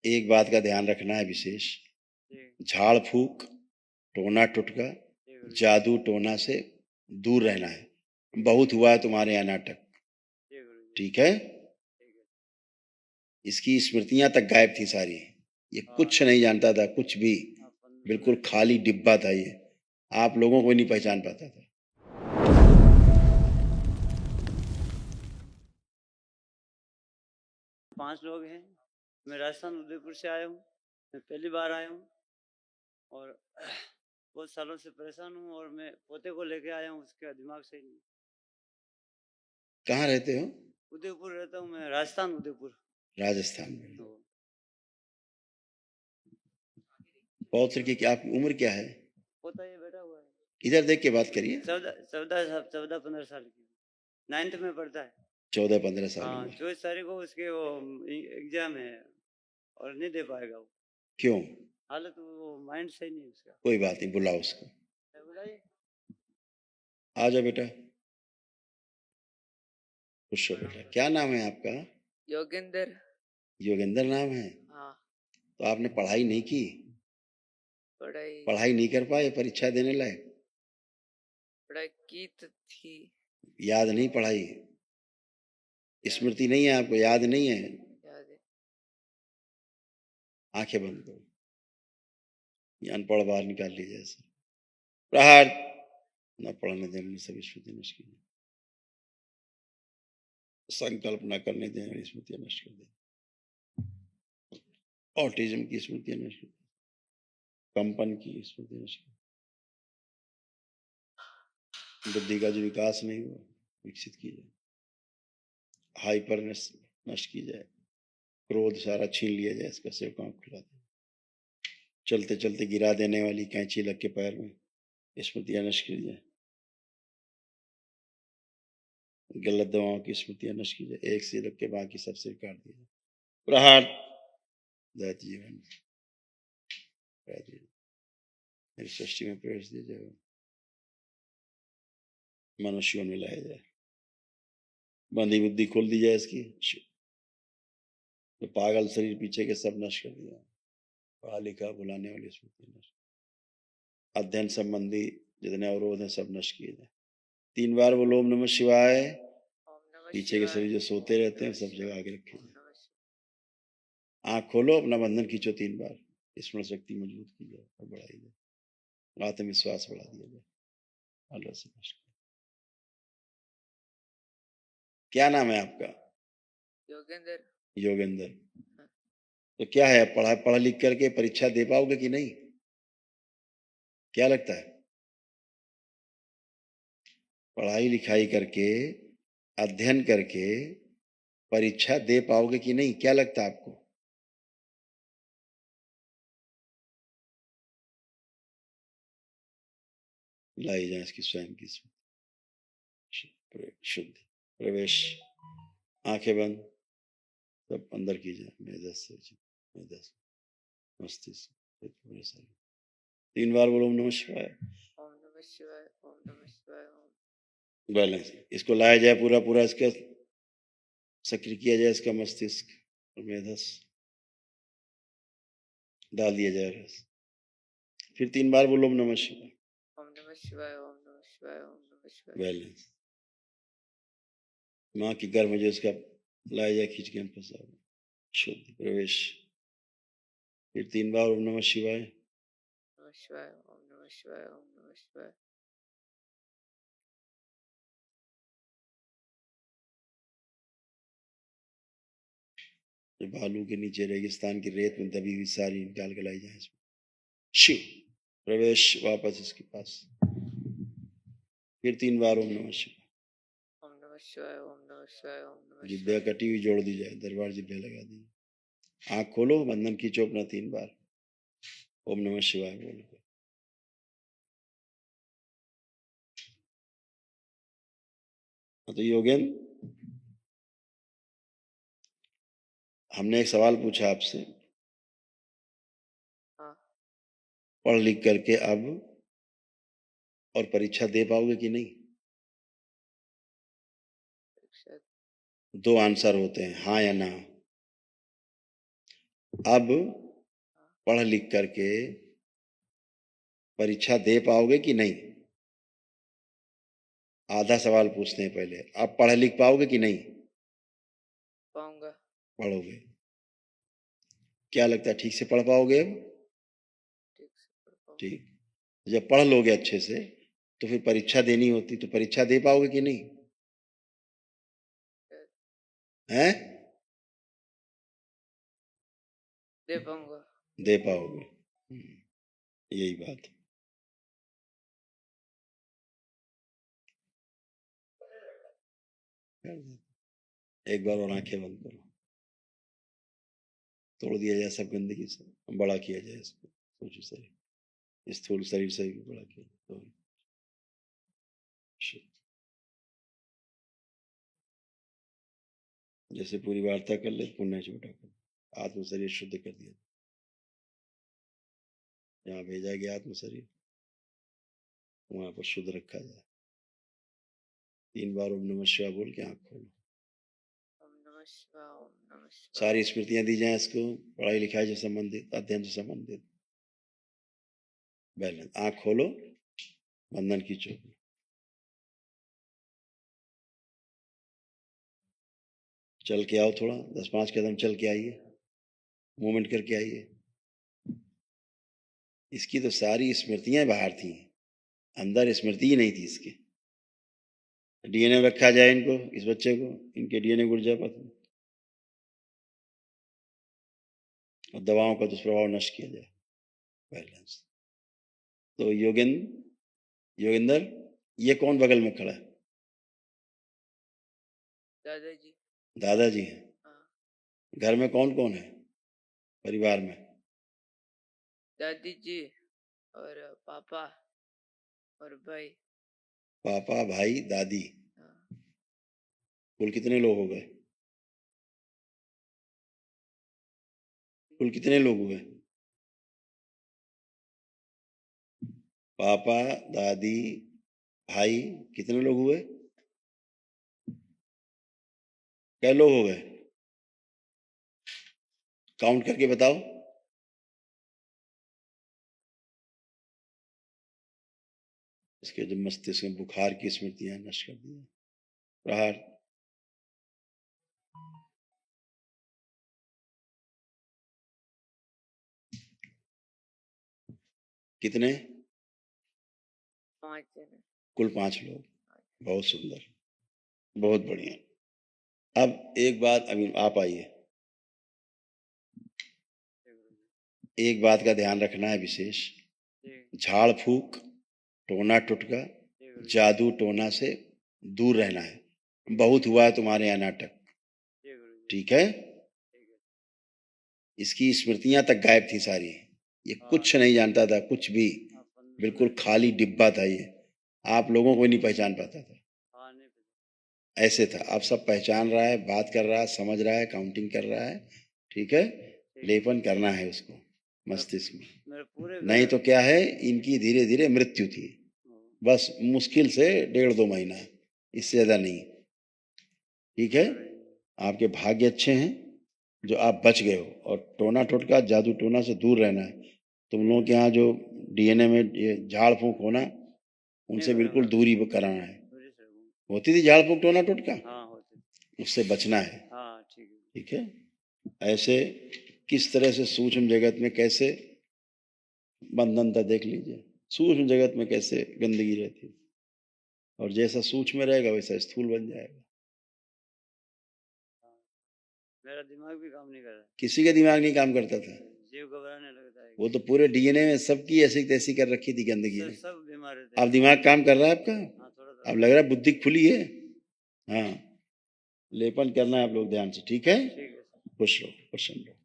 एक बात का ध्यान रखना है विशेष, जी झाड़ फूक, टोना टुटका, जी गुरु जी, जादू टोना से दूर रहना है। बहुत हुआ है तुम्हारे यहाँ नाटक, जी गुरु जी, ठीक है। ठीक है। इसकी स्मृतियां तक गायब थी सारी, ये हाँ कुछ नहीं जानता था, कुछ भी, हाँ, 15 बिल्कुल मिनट के खाली डिब्बा था ये, आप लोगों को नहीं पहचान पाता था। 5 लोग हैं। मैं राजस्थान उदयपुर से आया हूँ। मैं पहली बार आया हूँ और बहुत सालों से परेशान हूँ और मैं पोते को लेके आया हूँ, उसका दिमाग सही नहीं। कहाँ रहते हो? उदयपुर रहता हूँ मैं, राजस्थान उदयपुर। राजस्थान में। तो पौत्र की क्या आपकी उम्र क्या है? पोता ये बैठा हुआ है, इधर देख के बात करिए। 14-15 साल की, 9th में पढ़ता है। 14-15 साल हाँ, उम्र। 24 तारीख को उसके वो एग्जाम है और नहीं दे पाएगा वो। क्यों? हालत वो माइंड सही नहीं है उसका। कोई बात नहीं, बुलाओ उसको। बुलाइए। आ जाओ बेटा, खुश हो बेटा। क्या नाम है आपका? योगेंद्र। योगेंद्र नाम है? हाँ, तो आपने पढ़ाई नहीं की? पढ़ाई पढ़ाई नहीं कर पाए परीक्षा देने लायक? पढ़ाई की तो थी। याद नहीं पढ़ाई? स्मृति नहीं है आपको, याद नहीं है? याद है। आंखें बंद करो, ये अनपढ़ बाहर निकाल लीजिए ऐसे। प्रहार न पढ़ने देने सभी स्मृति नष्ट की, संकल्प न करने देने वाली स्मृतियां नष्ट कर दे, ऑटिज्म की स्मृतियां नष्ट कर दे, कंपन की स्मृति नष्ट कर दे, बुद्धि का जो विकास नहीं हुआ विकसित की जाए, हाइपरनेस नष्ट की जाए, क्रोध सारा छीन लिया जाए, इसका सिर्फ आंख खुला दे, चलते चलते गिरा देने वाली कैंची लग के पैर में स्मृतियां नष्ट की जाए, गलत दवाओं की स्मृतियां नष्ट की जाए, एक सिर रख के बाकी सब सिर काट दिया जाए। प्रहार दैत जीवन मेरी सृष्टि में प्रवेश दिया जाए, मनुष्यों में लाया जाए, बंधी बुद्धि खोल दी जाए इसकी, तो पागल शरीर पीछे के सब नष्ट कर दिया, पढ़ा लिखा बुलाने वाली स्मृति नष्ट, अध्ययन संबंधी जितने अवरोध हैं सब नष्ट किए जाए। 3 बार बोलो ओम नमः शिवाय। ओम नमः पीछे के शिवाय। शरीर जो सोते रहते हैं सब जगह आगे रखे ओम जाए। नमः शिवाय। आंख खोलो, अपना बंधन खींचो 3 बार, स्मरण शक्ति मजबूत की जाए और बढ़ाई जाए, आत्मविश्वास बढ़ा दिया जाए। अल्लाह से नमस्कार। क्या नाम है आपका? योगेंद्र। योगेंद्र। हाँ। तो क्या है, पढ़ लिख करके परीक्षा दे पाओगे कि नहीं? क्या लगता है? पढ़ाई लिखाई करके, अध्ययन करके परीक्षा दे पाओगे कि नहीं, क्या लगता है आपको? लाई जाए इसकी स्वयं की शुद्ध प्रवेश, आंखें बंद, सब अंदर की जाए, मेधस मस्तिष्क 3 बार बोलो ओम नमः शिवाय। ओम नमः शिवाय। ओम नमः शिवाय। ओम। बैलेंस, इसको लाया जाए पूरा पूरा, इसका सक्रिय किया जाए, इसका मस्तिष्क और मेधस डाल दिया जाए रस। फिर 3 बार बोलो ओम नमः शिवाय। ओम नमः शिवाय। ओम नमः शिवाय। ओम नमः शिवाय। बैलेंस, माँ की गर्भ में जो इसका लाया जाए, खींच के फंसा हुआ, शुद्ध प्रवेश। फिर 3 बार ओम नमः शिवाय। नमः शिवाय। ओम नमः शिवाय। ओम नमः शिवाय। जो बालू के नीचे रेगिस्तान की रेत में दबी हुई सारी निकाल के लाई जाए इसमें, शिव प्रवेश, वापस इसके पास। फिर 3 बार ओम नमः शिवाय। ओम नमः शिवाय। ओम नमः शिवाय। ओम नमः जिब्या शिवाय। कटी हुई जोड़ दी जाए, दरबार जिब्या लगा दी। आंख खोलो, बंधन खींचो अपना 3 बार, ओम नमः शिवाय बोलो। तो योगेंद्र, हमने एक सवाल पूछा आपसे, हाँ। पढ़ लिख करके अब और परीक्षा दे पाओगे कि नहीं? परीक्षा 2 आंसर होते हैं, हाँ या ना। अब पढ़ लिख करके परीक्षा दे पाओगे कि नहीं? आधा सवाल पूछते हैं पहले, आप पढ़ लिख पाओगे कि नहीं? पाऊंगा। पढ़ोगे। क्या लगता है, ठीक से पढ़ पाओगे अब? ठीक से पढ़ पाऊंगा। ठीक। जब पढ़ लोगे अच्छे से तो फिर परीक्षा देनी होती, तो परीक्षा दे पाओगे कि नहीं? हैं? दे पाऊंगा। दे पाओगे। यही बात है। एक बार और आंखें बंद करो, तोड़ दिया जाए सब गंदगी से, बड़ा किया जाए इसको। सोचो शरीर, इस स्थूल शरीर से भी बड़ा किया तो जैसे पूरी वार्ता कर ले, पुण्य छोटा कर, आत्म शरीर शुद्ध कर दिया, यहाँ भेजा गया आत्म शरीर, वहां पर शुद्ध रखा जाए। 3 बार ओम नमः शिवाय बोल के आंख खोलो। ओम नमः शिवाय, ओम नमः शिवाय। सारी स्मृतियां दी जाए इसको, पढ़ाई लिखाई से संबंधित, अध्ययन से संबंधित। बैलेंस। आंख खोलो, बंधन खींचो। चल के आओ, थोड़ा 10-5 कदम चल के आइए, मूवमेंट करके आइए। इसकी तो सारी स्मृतियां बाहर थी, अंदर स्मृति ही नहीं थी इसके। डीएनए रखा जाए इनको, इस बच्चे को, इनके डीएनए गुर्जा पर, और दवाओं का दुष्प्रभाव नष्ट किया जाए। बैलेंस। तो योगेंद्र, ये कौन बगल में खड़ा है? दादाजी। दादाजी हैं। हाँ। घर में कौन कौन है परिवार में? दादी जी और पापा और भाई। पापा, भाई, दादी। हाँ। कुल कितने लोग हो गए? कुल कितने लोग हुए? पापा, दादी, भाई, कितने लोग हुए? क्या लोग हो गए? काउंट करके बताओ। इसके जो मस्तिष्क में बुखार की स्मृतियां नष्ट कर दी। प्रहार। कितने? 5 जने। कुल 5 लोग। बहुत सुंदर, बहुत बढ़िया। अब एक बात, अभी आप आइए। एक बात का ध्यान रखना है विशेष, झाड़ फूक, टोना टुटका, जादू टोना से दूर रहना है। बहुत हुआ है तुम्हारे यहाँ नाटक, ठीक है? इसकी स्मृतियां तक गायब थी सारी, ये कुछ नहीं जानता था, कुछ भी, बिल्कुल खाली डिब्बा था ये, आप लोगों को नहीं पहचान पाता था, ऐसे था। अब सब पहचान रहा है, बात कर रहा है, समझ रहा है, काउंटिंग कर रहा है, ठीक है? लेपन करना है उसको मस्तिष्क में, नहीं तो क्या है, इनकी धीरे धीरे मृत्यु थी, बस मुश्किल से 1.5-2 महीना, इससे ज्यादा नहीं, ठीक है? आपके भाग्य अच्छे हैं जो आप बच गए हो, और टोना टोटका, जादू टोना से दूर रहना है। तुम लोगों के यहाँ जो डीएनए में ये झाड़ फूक होना, उनसे बिल्कुल दूरी कराना है। होती थी झाड़ फूक टोना टोटका? हाँ, होती। उससे बचना है। हाँ, ठीक है? ऐसे किस तरह से सूक्ष्म जगत में कैसे बंधन था, देख लीजिए। सूक्ष्म जगत में कैसे गंदगी रहती है, और जैसा सूक्ष्म रहेगा वैसा स्थूल बन जाएगा। मेरा दिमाग भी काम नहीं कर रहा। किसी का दिमाग नहीं काम करता था, जीव घबराने लगता है। वो तो पूरे डीएनए में सबकी ऐसी तैसी कर रखी थी गंदगी ने। सब बीमार रहते। अब दिमाग काम कर रहा है आपका? हाँ, थोड़ा। अब लग रहा है बुद्धि खुली है। हाँ, लेपन करना है आप लोग ध्यान से, ठीक है? खुश रहो, प्रसन्न रहो।